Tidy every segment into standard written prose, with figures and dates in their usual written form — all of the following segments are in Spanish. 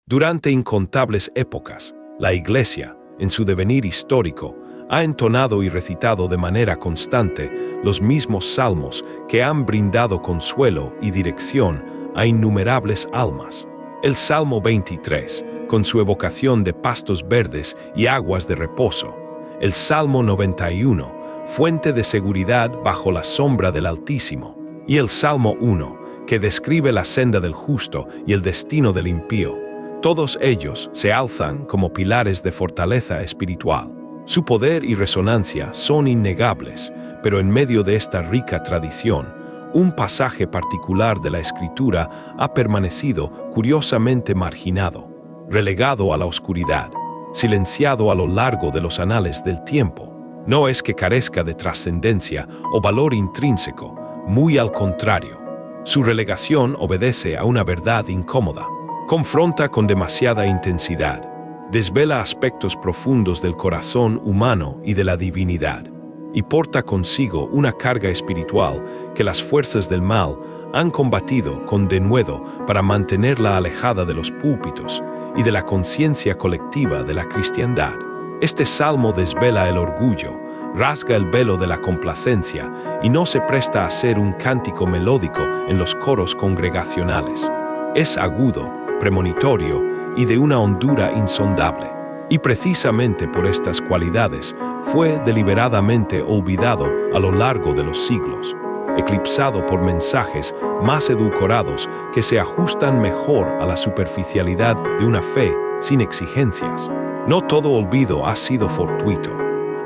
Durante incontables épocas, la Iglesia, en su devenir histórico, ha entonado y recitado de manera constante los mismos salmos que han brindado consuelo y dirección a innumerables almas. El Salmo 23, con su evocación de pastos verdes y aguas de reposo. El Salmo 91, fuente de seguridad bajo la sombra del Altísimo. Y el Salmo 1, que describe la senda del justo y el destino del impío. Todos ellos se alzan como pilares de fortaleza espiritual. Su poder y resonancia son innegables, pero en medio de esta rica tradición, un pasaje particular de la Escritura ha permanecido curiosamente marginado, relegado a la oscuridad, silenciado a lo largo de los anales del tiempo. No es que carezca de trascendencia o valor intrínseco, muy al contrario. Su relegación obedece a una verdad incómoda, confronta con demasiada intensidad, desvela aspectos profundos del corazón humano y de la divinidad, y porta consigo una carga espiritual que las fuerzas del mal han combatido con denuedo para mantenerla alejada de los púlpitos y de la conciencia colectiva de la cristiandad. Este salmo desvela el orgullo, rasga el velo de la complacencia y no se presta a ser un cántico melódico en los coros congregacionales. Es agudo, premonitorio y de una hondura insondable. Y precisamente por estas cualidades fue deliberadamente olvidado a lo largo de los siglos, eclipsado por mensajes más edulcorados que se ajustan mejor a la superficialidad de una fe sin exigencias. No todo olvido ha sido fortuito.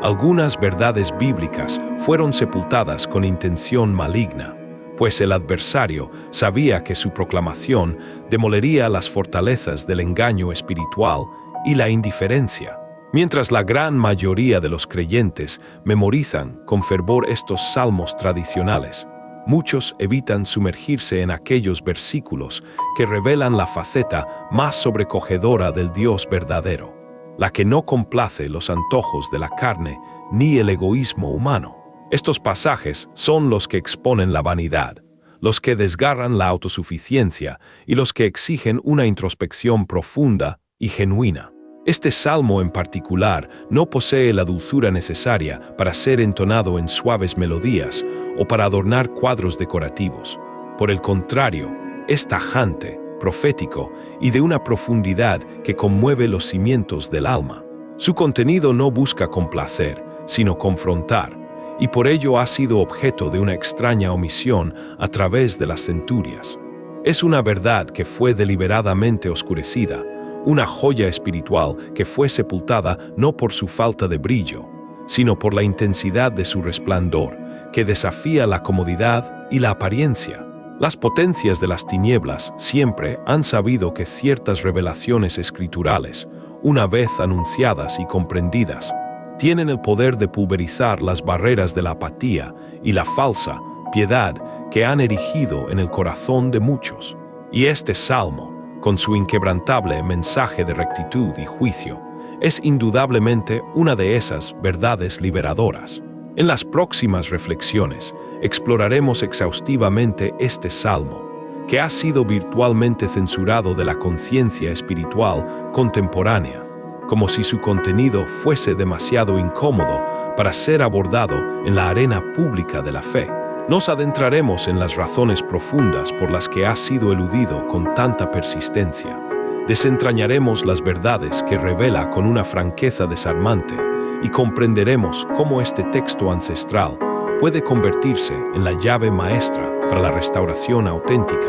Algunas verdades bíblicas fueron sepultadas con intención maligna, pues el adversario sabía que su proclamación demolería las fortalezas del engaño espiritual y la indiferencia. Mientras la gran mayoría de los creyentes memorizan con fervor estos salmos tradicionales, muchos evitan sumergirse en aquellos versículos que revelan la faceta más sobrecogedora del Dios verdadero, la que no complace los antojos de la carne ni el egoísmo humano. Estos pasajes son los que exponen la vanidad, los que desgarran la autosuficiencia y los que exigen una introspección profunda y genuina. Este salmo en particular no posee la dulzura necesaria para ser entonado en suaves melodías o para adornar cuadros decorativos. Por el contrario, es tajante, profético y de una profundidad que conmueve los cimientos del alma. Su contenido no busca complacer, sino confrontar, y por ello ha sido objeto de una extraña omisión a través de las centurias. Es una verdad que fue deliberadamente oscurecida, una joya espiritual que fue sepultada no por su falta de brillo, sino por la intensidad de su resplandor, que desafía la comodidad y la apariencia. Las potencias de las tinieblas siempre han sabido que ciertas revelaciones escriturales, una vez anunciadas y comprendidas, tienen el poder de pulverizar las barreras de la apatía y la falsa piedad que han erigido en el corazón de muchos. Y este salmo, con su inquebrantable mensaje de rectitud y juicio, es indudablemente una de esas verdades liberadoras. En las próximas reflexiones exploraremos exhaustivamente este salmo, que ha sido virtualmente censurado de la conciencia espiritual contemporánea, como si su contenido fuese demasiado incómodo para ser abordado en la arena pública de la fe. Nos adentraremos en las razones profundas por las que ha sido eludido con tanta persistencia. Desentrañaremos las verdades que revela con una franqueza desarmante y comprenderemos cómo este texto ancestral puede convertirse en la llave maestra para la restauración auténtica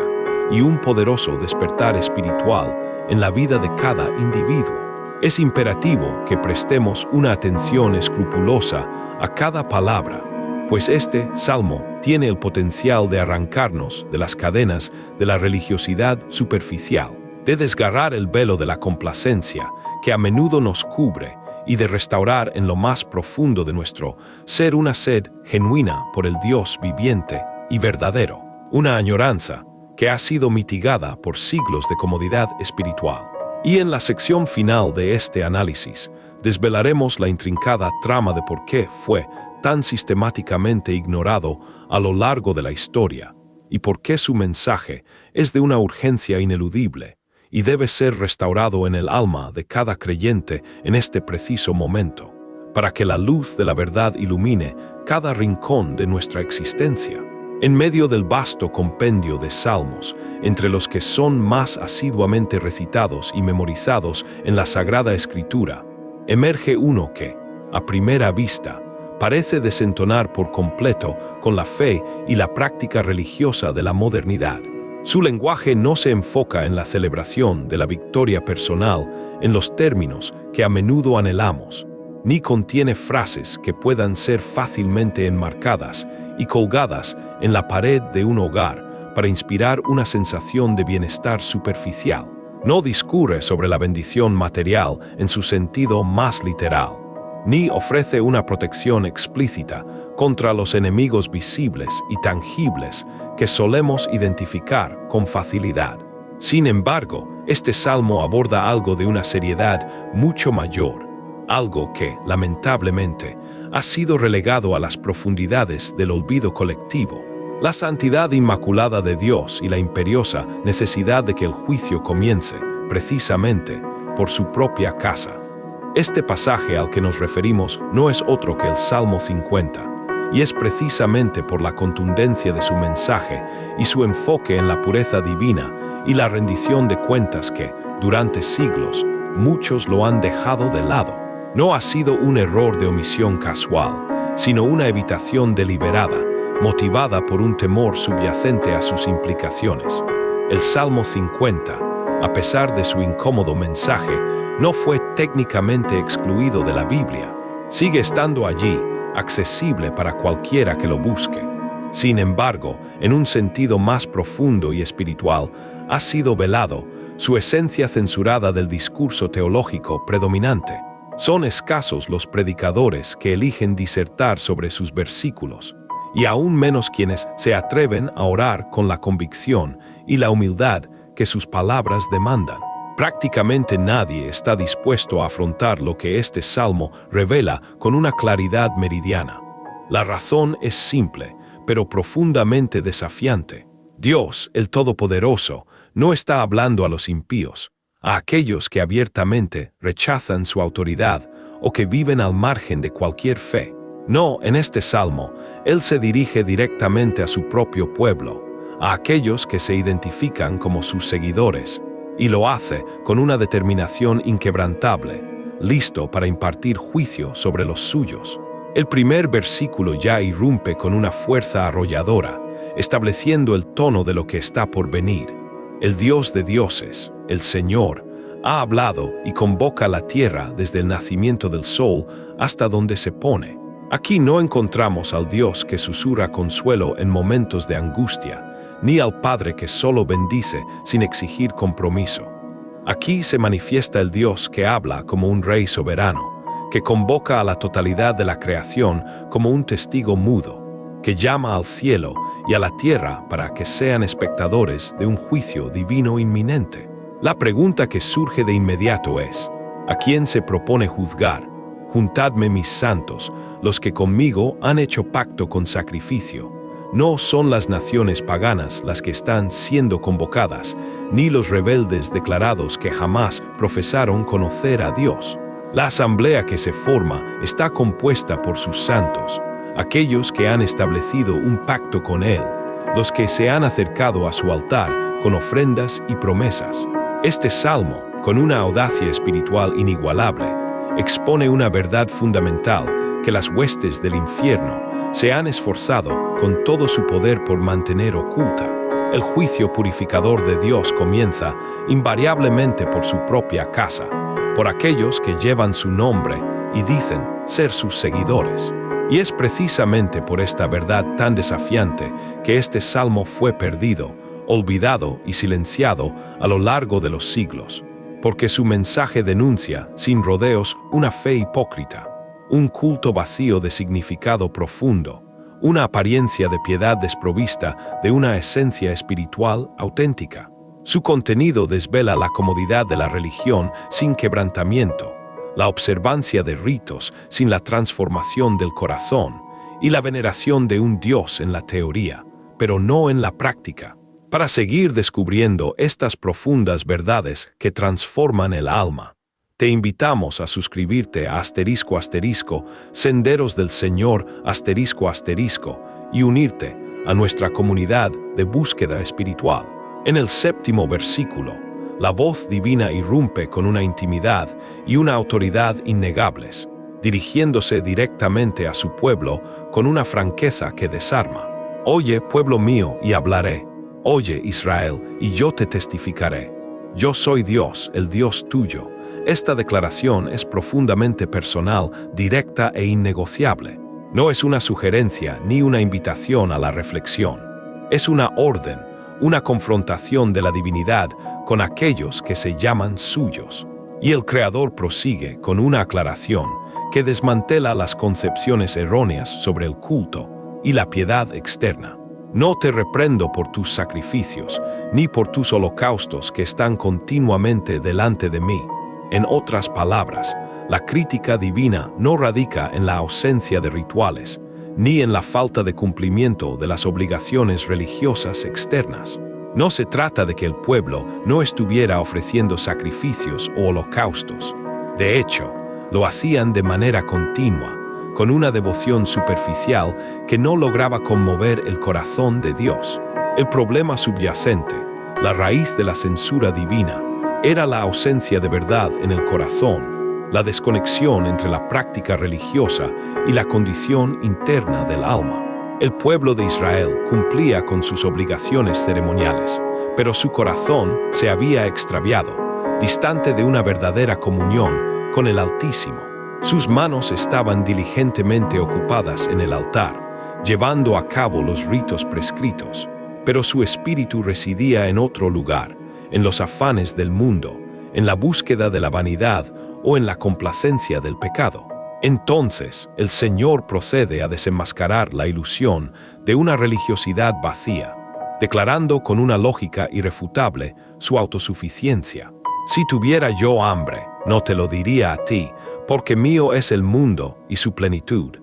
y un poderoso despertar espiritual en la vida de cada individuo. Es imperativo que prestemos una atención escrupulosa a cada palabra, pues este salmo tiene el potencial de arrancarnos de las cadenas de la religiosidad superficial, de desgarrar el velo de la complacencia que a menudo nos cubre y de restaurar en lo más profundo de nuestro ser una sed genuina por el Dios viviente y verdadero, una añoranza que ha sido mitigada por siglos de comodidad espiritual. Y en la sección final de este análisis, desvelaremos la intrincada trama de por qué fue tan sistemáticamente ignorado a lo largo de la historia y por qué su mensaje es de una urgencia ineludible y debe ser restaurado en el alma de cada creyente en este preciso momento, para que la luz de la verdad ilumine cada rincón de nuestra existencia. En medio del vasto compendio de salmos, entre los que son más asiduamente recitados y memorizados en la Sagrada Escritura, emerge uno que, a primera vista, parece desentonar por completo con la fe y la práctica religiosa de la modernidad. Su lenguaje no se enfoca en la celebración de la victoria personal en los términos que a menudo anhelamos, ni contiene frases que puedan ser fácilmente enmarcadas y colgadas en la pared de un hogar para inspirar una sensación de bienestar superficial. No discurre sobre la bendición material en su sentido más literal, ni ofrece una protección explícita contra los enemigos visibles y tangibles que solemos identificar con facilidad. Sin embargo, este salmo aborda algo de una seriedad mucho mayor, algo que, lamentablemente, ha sido relegado a las profundidades del olvido colectivo: la santidad inmaculada de Dios y la imperiosa necesidad de que el juicio comience, precisamente, por su propia casa. Este pasaje al que nos referimos no es otro que el Salmo 50, y es precisamente por la contundencia de su mensaje y su enfoque en la pureza divina y la rendición de cuentas que, durante siglos, muchos lo han dejado de lado. No ha sido un error de omisión casual, sino una evitación deliberada, motivada por un temor subyacente a sus implicaciones. El Salmo 50, a pesar de su incómodo mensaje, no fue técnicamente excluido de la Biblia. Sigue estando allí, accesible para cualquiera que lo busque. Sin embargo, en un sentido más profundo y espiritual, ha sido velado, su esencia censurada del discurso teológico predominante. Son escasos los predicadores que eligen disertar sobre sus versículos, y aún menos quienes se atreven a orar con la convicción y la humildad que sus palabras demandan. Prácticamente nadie está dispuesto a afrontar lo que este salmo revela con una claridad meridiana. La razón es simple, pero profundamente desafiante. Dios, el Todopoderoso, no está hablando a los impíos, a aquellos que abiertamente rechazan su autoridad o que viven al margen de cualquier fe. No, en este salmo, Él se dirige directamente a su propio pueblo, a aquellos que se identifican como sus seguidores, y lo hace con una determinación inquebrantable, listo para impartir juicio sobre los suyos. El primer versículo ya irrumpe con una fuerza arrolladora, estableciendo el tono de lo que está por venir. El Dios de dioses, el Señor, ha hablado y convoca a la tierra desde el nacimiento del sol hasta donde se pone. Aquí no encontramos al Dios que susurra consuelo en momentos de angustia, ni al Padre que solo bendice sin exigir compromiso. Aquí se manifiesta el Dios que habla como un rey soberano, que convoca a la totalidad de la creación como un testigo mudo, que llama al cielo y a la tierra para que sean espectadores de un juicio divino inminente. La pregunta que surge de inmediato es: ¿a quién se propone juzgar? Juntadme mis santos, los que conmigo han hecho pacto con sacrificio. No son las naciones paganas las que están siendo convocadas, ni los rebeldes declarados que jamás profesaron conocer a Dios. La asamblea que se forma está compuesta por sus santos, aquellos que han establecido un pacto con Él, los que se han acercado a su altar con ofrendas y promesas. Este salmo, con una audacia espiritual inigualable, expone una verdad fundamental que las huestes del infierno se han esforzado con todo su poder por mantener oculta. El juicio purificador de Dios comienza invariablemente por su propia casa, por aquellos que llevan su nombre y dicen ser sus seguidores. Y es precisamente por esta verdad tan desafiante que este salmo fue perdido, olvidado y silenciado a lo largo de los siglos, porque su mensaje denuncia, sin rodeos, una fe hipócrita, un culto vacío de significado profundo, una apariencia de piedad desprovista de una esencia espiritual auténtica. Su contenido desvela la comodidad de la religión sin quebrantamiento, la observancia de ritos sin la transformación del corazón y la veneración de un Dios en la teoría, pero no en la práctica. Para seguir descubriendo estas profundas verdades que transforman el alma, te invitamos a suscribirte a Senderos del Señor y unirte a nuestra comunidad de búsqueda espiritual. En el 7º versículo, la voz divina irrumpe con una intimidad y una autoridad innegables, dirigiéndose directamente a su pueblo con una franqueza que desarma. Oye, pueblo mío, y hablaré. Oye, Israel, y yo te testificaré. Yo soy Dios, el Dios tuyo. Esta declaración es profundamente personal, directa e innegociable. No es una sugerencia ni una invitación a la reflexión. Es una orden, una confrontación de la divinidad con aquellos que se llaman suyos. Y el Creador prosigue con una aclaración que desmantela las concepciones erróneas sobre el culto y la piedad externa. No te reprendo por tus sacrificios, ni por tus holocaustos que están continuamente delante de mí. En otras palabras, la crítica divina no radica en la ausencia de rituales, ni en la falta de cumplimiento de las obligaciones religiosas externas. No se trata de que el pueblo no estuviera ofreciendo sacrificios o holocaustos. De hecho, lo hacían de manera continua, con una devoción superficial que no lograba conmover el corazón de Dios. El problema subyacente, la raíz de la censura divina, era la ausencia de verdad en el corazón, la desconexión entre la práctica religiosa y la condición interna del alma. El pueblo de Israel cumplía con sus obligaciones ceremoniales, pero su corazón se había extraviado, distante de una verdadera comunión con el Altísimo. Sus manos estaban diligentemente ocupadas en el altar, llevando a cabo los ritos prescritos, pero su espíritu residía en otro lugar, en los afanes del mundo, en la búsqueda de la vanidad o en la complacencia del pecado. Entonces, el Señor procede a desenmascarar la ilusión de una religiosidad vacía, declarando con una lógica irrefutable su autosuficiencia. Si tuviera yo hambre, no te lo diría a ti, porque mío es el mundo y su plenitud.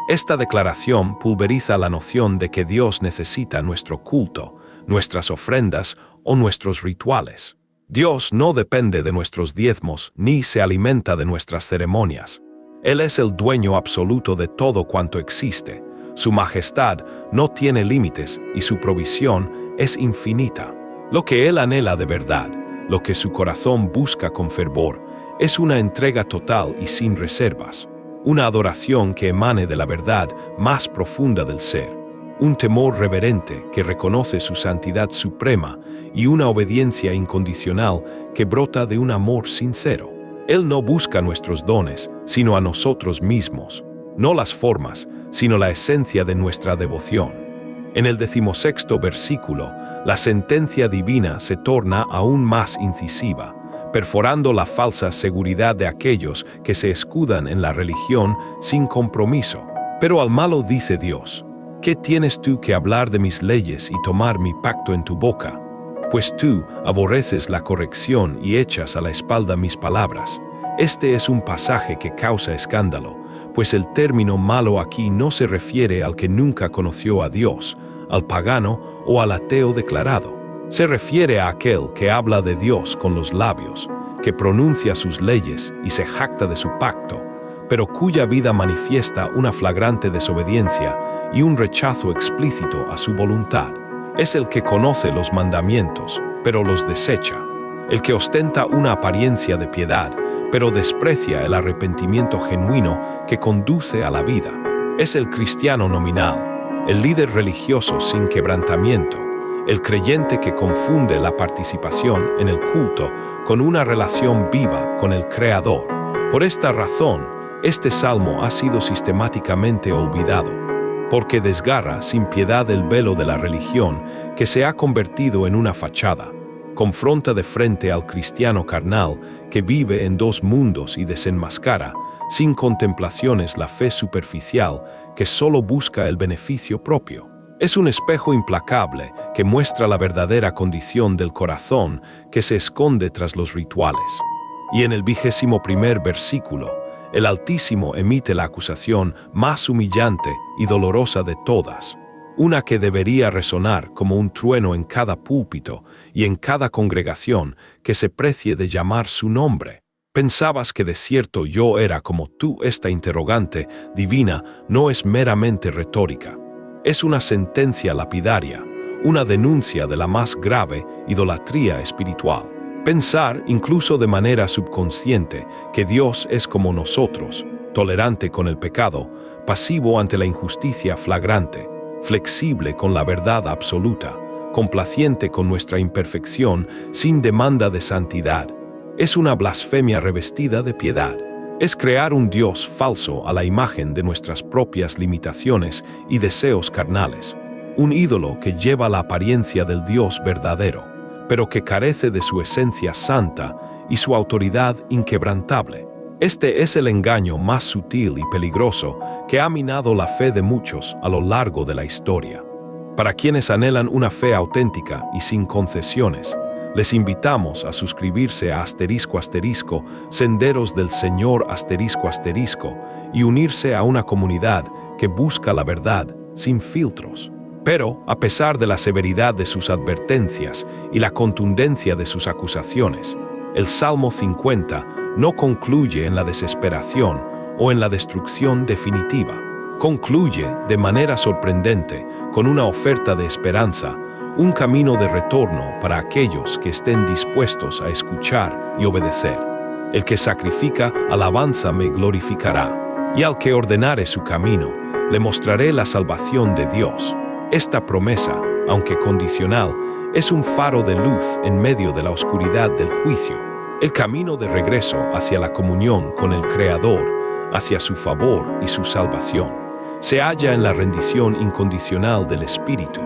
Esta declaración pulveriza la noción de que Dios necesita nuestro culto, nuestras ofrendas o nuestros rituales. Dios no depende de nuestros diezmos ni se alimenta de nuestras ceremonias. Él es el dueño absoluto de todo cuanto existe. Su majestad no tiene límites y su provisión es infinita. Lo que Él anhela de verdad, lo que su corazón busca con fervor, es una entrega total y sin reservas, una adoración que emane de la verdad más profunda del ser, un temor reverente que reconoce su santidad suprema y una obediencia incondicional que brota de un amor sincero. Él no busca nuestros dones, sino a nosotros mismos, no las formas, sino la esencia de nuestra devoción. En el 16º versículo, la sentencia divina se torna aún más incisiva, perforando la falsa seguridad de aquellos que se escudan en la religión sin compromiso. Pero al malo dice Dios: ¿qué tienes tú que hablar de mis leyes y tomar mi pacto en tu boca? Pues tú aborreces la corrección y echas a la espalda mis palabras. Este es un pasaje que causa escándalo, pues el término malo aquí no se refiere al que nunca conoció a Dios, al pagano o al ateo declarado. Se refiere a aquel que habla de Dios con los labios, que pronuncia sus leyes y se jacta de su pacto, pero cuya vida manifiesta una flagrante desobediencia y un rechazo explícito a su voluntad. Es el que conoce los mandamientos, pero los desecha, el que ostenta una apariencia de piedad, pero desprecia el arrepentimiento genuino que conduce a la vida. Es el cristiano nominal, el líder religioso sin quebrantamiento, el creyente que confunde la participación en el culto con una relación viva con el Creador. Por esta razón, este salmo ha sido sistemáticamente olvidado, porque desgarra sin piedad el velo de la religión que se ha convertido en una fachada, confronta de frente al cristiano carnal que vive en dos mundos y desenmascara, sin contemplaciones, la fe superficial que solo busca el beneficio propio. Es un espejo implacable que muestra la verdadera condición del corazón que se esconde tras los rituales. Y en el 21º versículo, el Altísimo emite la acusación más humillante y dolorosa de todas. una que debería resonar como un trueno en cada púlpito y en cada congregación que se precie de llamar su nombre. ¿Pensabas que de cierto yo era como tú? Esta interrogante divina no es meramente retórica. Es una sentencia lapidaria, una denuncia de la más grave idolatría espiritual. Pensar, incluso de manera subconsciente, que Dios es como nosotros, tolerante con el pecado, pasivo ante la injusticia flagrante, flexible con la verdad absoluta, complaciente con nuestra imperfección, sin demanda de santidad, es una blasfemia revestida de piedad. Es crear un Dios falso a la imagen de nuestras propias limitaciones y deseos carnales. Un ídolo que lleva la apariencia del Dios verdadero, pero que carece de su esencia santa y su autoridad inquebrantable. Este es el engaño más sutil y peligroso que ha minado la fe de muchos a lo largo de la historia. Para quienes anhelan una fe auténtica y sin concesiones, les invitamos a suscribirse a *Senderos del Señor y unirse a una comunidad que busca la verdad sin filtros. Pero, a pesar de la severidad de sus advertencias y la contundencia de sus acusaciones, el Salmo 50 no concluye en la desesperación o en la destrucción definitiva. Concluye, de manera sorprendente, con una oferta de esperanza, un camino de retorno para aquellos que estén dispuestos a escuchar y obedecer. El que sacrifica alabanza me glorificará, y al que ordenare su camino, le mostraré la salvación de Dios. Esta promesa, aunque condicional, es un faro de luz en medio de la oscuridad del juicio. El camino de regreso hacia la comunión con el Creador, hacia su favor y su salvación, se halla en la rendición incondicional del Espíritu,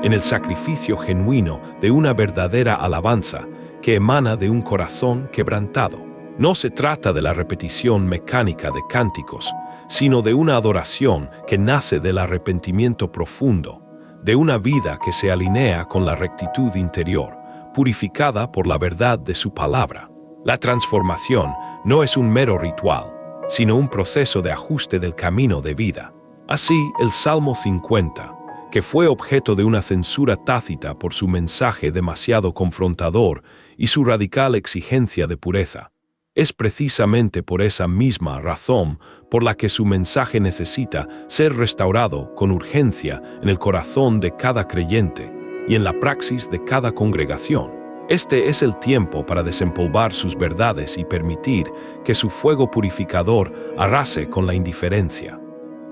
en el sacrificio genuino de una verdadera alabanza que emana de un corazón quebrantado. No se trata de la repetición mecánica de cánticos, sino de una adoración que nace del arrepentimiento profundo, de una vida que se alinea con la rectitud interior, purificada por la verdad de su palabra. La transformación no es un mero ritual, sino un proceso de ajuste del camino de vida. Así, el Salmo 50, que fue objeto de una censura tácita por su mensaje demasiado confrontador y su radical exigencia de pureza, es precisamente por esa misma razón por la que su mensaje necesita ser restaurado con urgencia en el corazón de cada creyente y en la praxis de cada congregación. Este es el tiempo para desempolvar sus verdades y permitir que su fuego purificador arrase con la indiferencia.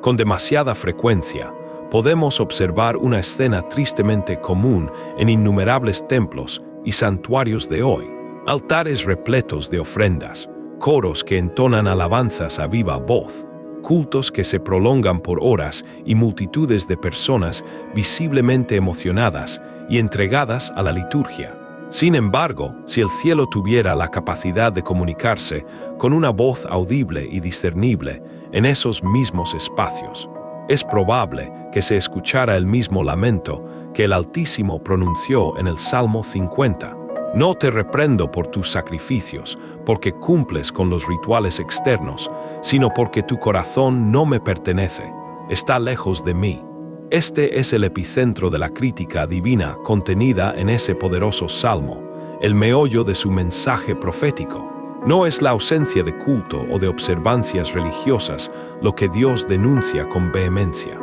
Con demasiada frecuencia, podemos observar una escena tristemente común en innumerables templos y santuarios de hoy. Altares repletos de ofrendas, coros que entonan alabanzas a viva voz, cultos que se prolongan por horas y multitudes de personas visiblemente emocionadas y entregadas a la liturgia. Sin embargo, si el cielo tuviera la capacidad de comunicarse con una voz audible y discernible en esos mismos espacios, es probable que se escuchara el mismo lamento que el Altísimo pronunció en el Salmo 50. No te reprendo por tus sacrificios, porque cumples con los rituales externos, sino porque tu corazón no me pertenece, está lejos de mí. Este es el epicentro de la crítica divina contenida en ese poderoso salmo, el meollo de su mensaje profético. No es la ausencia de culto o de observancias religiosas lo que Dios denuncia con vehemencia.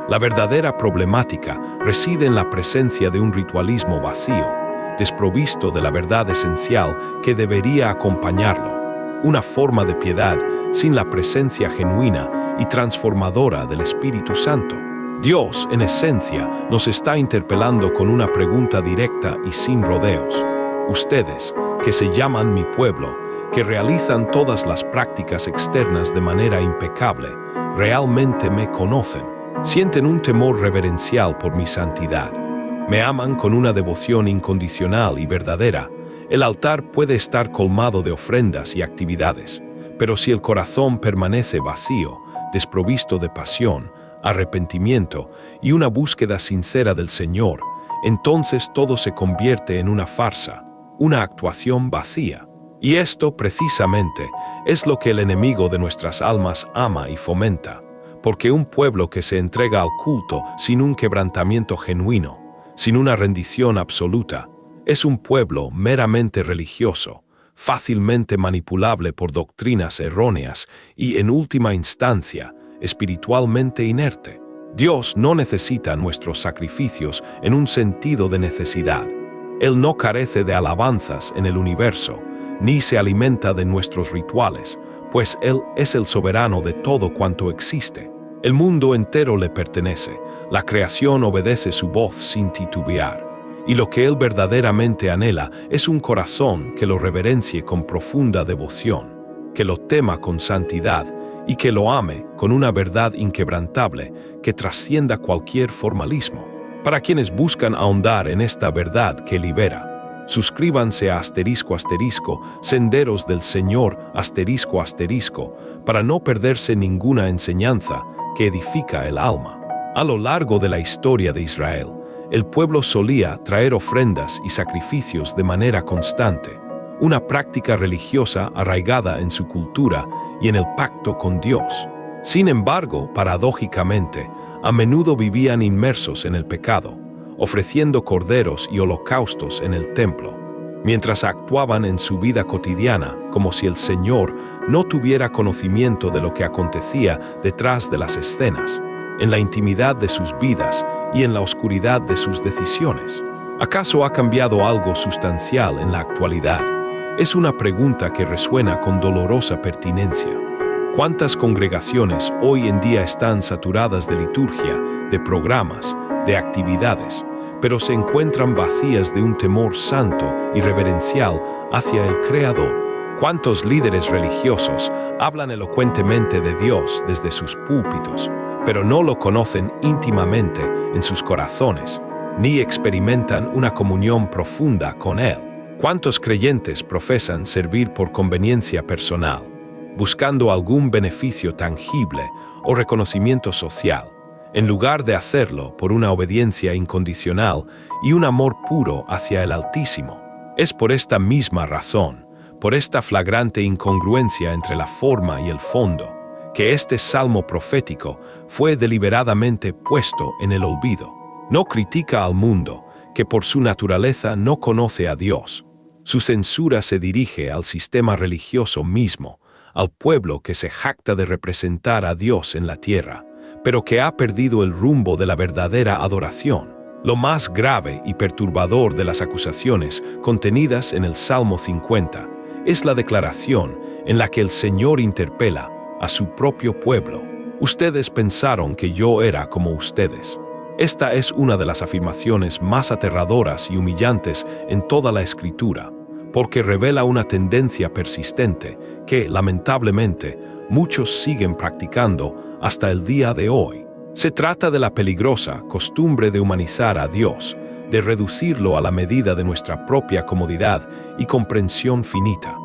La verdadera problemática reside en la presencia de un ritualismo vacío, desprovisto de la verdad esencial que debería acompañarlo, una forma de piedad sin la presencia genuina y transformadora del Espíritu Santo. Dios, en esencia, nos está interpelando con una pregunta directa y sin rodeos. Ustedes, que se llaman mi pueblo, que realizan todas las prácticas externas de manera impecable, realmente me conocen, sienten un temor reverencial por mi santidad. Me aman con una devoción incondicional y verdadera. El altar puede estar colmado de ofrendas y actividades, pero si el corazón permanece vacío, desprovisto de pasión, arrepentimiento y una búsqueda sincera del Señor, entonces todo se convierte en una farsa, una actuación vacía. Y esto, precisamente, es lo que el enemigo de nuestras almas ama y fomenta, porque un pueblo que se entrega al culto sin un quebrantamiento genuino, sin una rendición absoluta, es un pueblo meramente religioso, fácilmente manipulable por doctrinas erróneas y, en última instancia, espiritualmente inerte. Dios no necesita nuestros sacrificios en un sentido de necesidad. Él no carece de alabanzas en el universo, ni se alimenta de nuestros rituales, pues Él es el soberano de todo cuanto existe. El mundo entero le pertenece, la creación obedece su voz sin titubear, y lo que Él verdaderamente anhela es un corazón que lo reverencie con profunda devoción, que lo tema con santidad y que lo ame con una verdad inquebrantable que trascienda cualquier formalismo. Para quienes buscan ahondar en esta verdad que libera, suscríbanse a **Senderos del Señor **, para no perderse ninguna enseñanza que edifica el alma. A lo largo de la historia de Israel, el pueblo solía traer ofrendas y sacrificios de manera constante, una práctica religiosa arraigada en su cultura y en el pacto con Dios. Sin embargo, paradójicamente, a menudo vivían inmersos en el pecado, ofreciendo corderos y holocaustos en el templo, mientras actuaban en su vida cotidiana como si el Señor no tuviera conocimiento de lo que acontecía detrás de las escenas, en la intimidad de sus vidas y en la oscuridad de sus decisiones. ¿Acaso ha cambiado algo sustancial en la actualidad? Es una pregunta que resuena con dolorosa pertinencia. ¿Cuántas congregaciones hoy en día están saturadas de liturgia, de programas, de actividades, pero se encuentran vacías de un temor santo y reverencial hacia el Creador? ¿Cuántos líderes religiosos hablan elocuentemente de Dios desde sus púlpitos, pero no lo conocen íntimamente en sus corazones, ni experimentan una comunión profunda con Él? ¿Cuántos creyentes profesan servir por conveniencia personal, buscando algún beneficio tangible o reconocimiento social, en lugar de hacerlo por una obediencia incondicional y un amor puro hacia el Altísimo? Es por esta misma razón, por esta flagrante incongruencia entre la forma y el fondo, que este salmo profético fue deliberadamente puesto en el olvido. No critica al mundo, que por su naturaleza no conoce a Dios. Su censura se dirige al sistema religioso mismo, al pueblo que se jacta de representar a Dios en la tierra, pero que ha perdido el rumbo de la verdadera adoración. Lo más grave y perturbador de las acusaciones contenidas en el Salmo 50 es la declaración en la que el Señor interpela a su propio pueblo. Ustedes pensaron que yo era como ustedes. Esta es una de las afirmaciones más aterradoras y humillantes en toda la Escritura, porque revela una tendencia persistente que, lamentablemente, muchos siguen practicando hasta el día de hoy. Se trata de la peligrosa costumbre de humanizar a Dios, de reducirlo a la medida de nuestra propia comodidad y comprensión finita.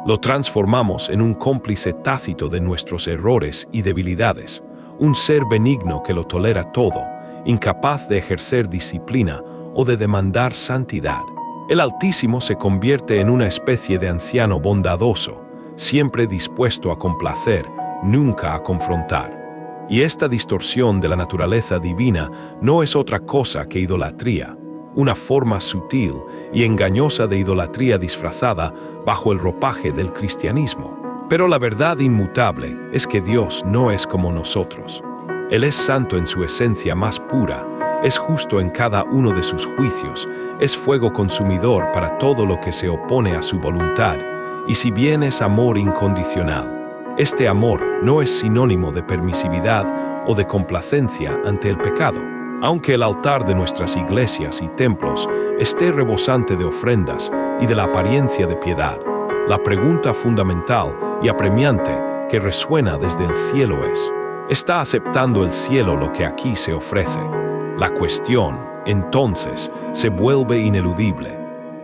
Lo transformamos en un cómplice tácito de nuestros errores y debilidades, un ser benigno que lo tolera todo, incapaz de ejercer disciplina o de demandar santidad. El Altísimo se convierte en una especie de anciano bondadoso, siempre dispuesto a complacer, nunca a confrontar. Y esta distorsión de la naturaleza divina no es otra cosa que idolatría, una forma sutil y engañosa de idolatría disfrazada bajo el ropaje del cristianismo. Pero la verdad inmutable es que Dios no es como nosotros. Él es santo en su esencia más pura, es justo en cada uno de sus juicios, es fuego consumidor para todo lo que se opone a su voluntad, y si bien es amor incondicional, este amor no es sinónimo de permisividad o de complacencia ante el pecado. Aunque el altar de nuestras iglesias y templos esté rebosante de ofrendas y de la apariencia de piedad, la pregunta fundamental y apremiante que resuena desde el cielo es: ¿está aceptando el cielo lo que aquí se ofrece? La cuestión, entonces, se vuelve ineludible.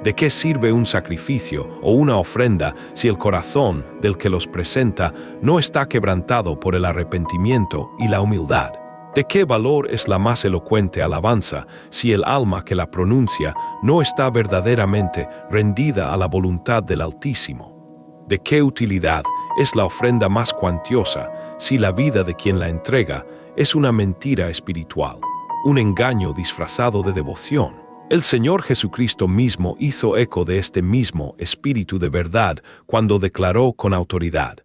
¿De qué sirve un sacrificio o una ofrenda si el corazón del que los presenta no está quebrantado por el arrepentimiento y la humildad? ¿De qué valor es la más elocuente alabanza si el alma que la pronuncia no está verdaderamente rendida a la voluntad del Altísimo? ¿De qué utilidad es la ofrenda más cuantiosa si la vida de quien la entrega es una mentira espiritual, un engaño disfrazado de devoción? El Señor Jesucristo mismo hizo eco de este mismo espíritu de verdad cuando declaró con autoridad: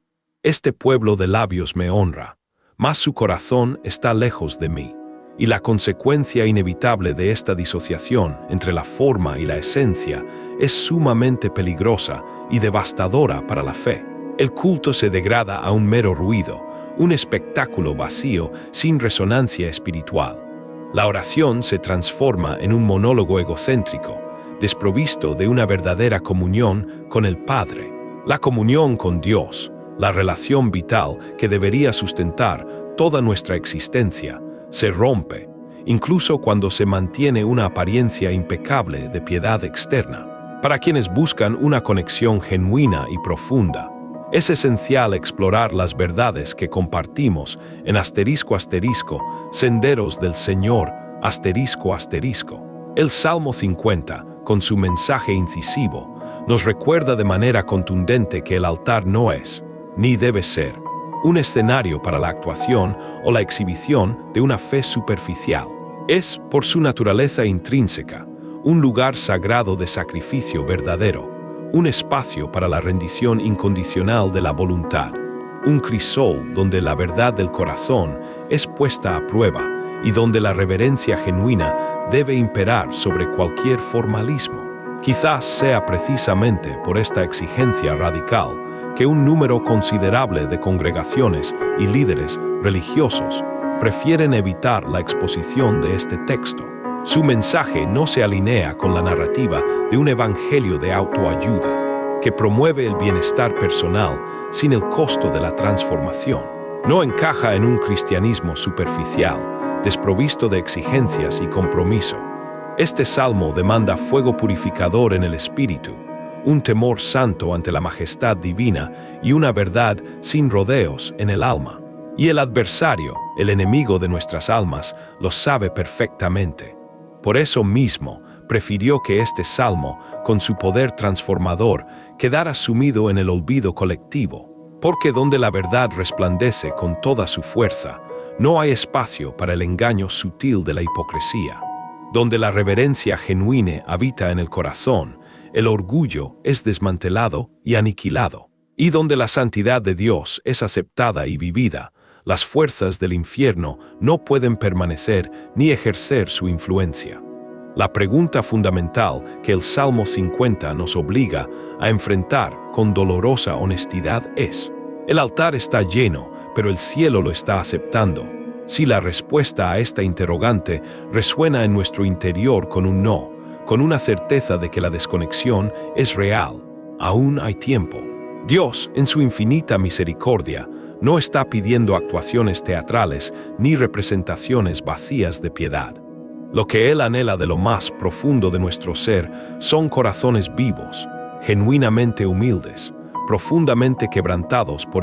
«Este pueblo de labios me honra, mas su corazón está lejos de mí». Y la consecuencia inevitable de esta disociación entre la forma y la esencia es sumamente peligrosa y devastadora para la fe. El culto se degrada a un mero ruido, un espectáculo vacío sin resonancia espiritual. La oración se transforma en un monólogo egocéntrico, desprovisto de una verdadera comunión con el Padre. La comunión con Dios, la relación vital que debería sustentar toda nuestra existencia, se rompe, incluso cuando se mantiene una apariencia impecable de piedad externa. Para quienes buscan una conexión genuina y profunda, es esencial explorar las verdades que compartimos en **, Senderos del Señor, **. El Salmo 50, con su mensaje incisivo, nos recuerda de manera contundente que el altar no es, ni debe ser, un escenario para la actuación o la exhibición de una fe superficial. Es, por su naturaleza intrínseca, un lugar sagrado de sacrificio verdadero, un espacio para la rendición incondicional de la voluntad, un crisol donde la verdad del corazón es puesta a prueba y donde la reverencia genuina debe imperar sobre cualquier formalismo. Quizás sea precisamente por esta exigencia radical que un número considerable de congregaciones y líderes religiosos prefieren evitar la exposición de este texto. Su mensaje no se alinea con la narrativa de un evangelio de autoayuda que promueve el bienestar personal sin el costo de la transformación. No encaja en un cristianismo superficial, desprovisto de exigencias y compromiso. Este salmo demanda fuego purificador en el espíritu, un temor santo ante la majestad divina y una verdad sin rodeos en el alma. Y el adversario, el enemigo de nuestras almas, lo sabe perfectamente. Por eso mismo, prefirió que este salmo, con su poder transformador, quedara sumido en el olvido colectivo, porque donde la verdad resplandece con toda su fuerza, no hay espacio para el engaño sutil de la hipocresía. Donde la reverencia genuina habita en el corazón, el orgullo es desmantelado y aniquilado. Y donde la santidad de Dios es aceptada y vivida, las fuerzas del infierno no pueden permanecer ni ejercer su influencia. La pregunta fundamental que el Salmo 50 nos obliga a enfrentar con dolorosa honestidad es: ¿el altar está lleno, pero el cielo lo está aceptando? Si la respuesta a esta interrogante resuena en nuestro interior con un no, con una certeza de que la desconexión es real, aún hay tiempo. Dios, en su infinita misericordia, no está pidiendo actuaciones teatrales ni representaciones vacías de piedad. Lo que Él anhela de lo más profundo de nuestro ser son corazones vivos, genuinamente humildes, profundamente quebrantados por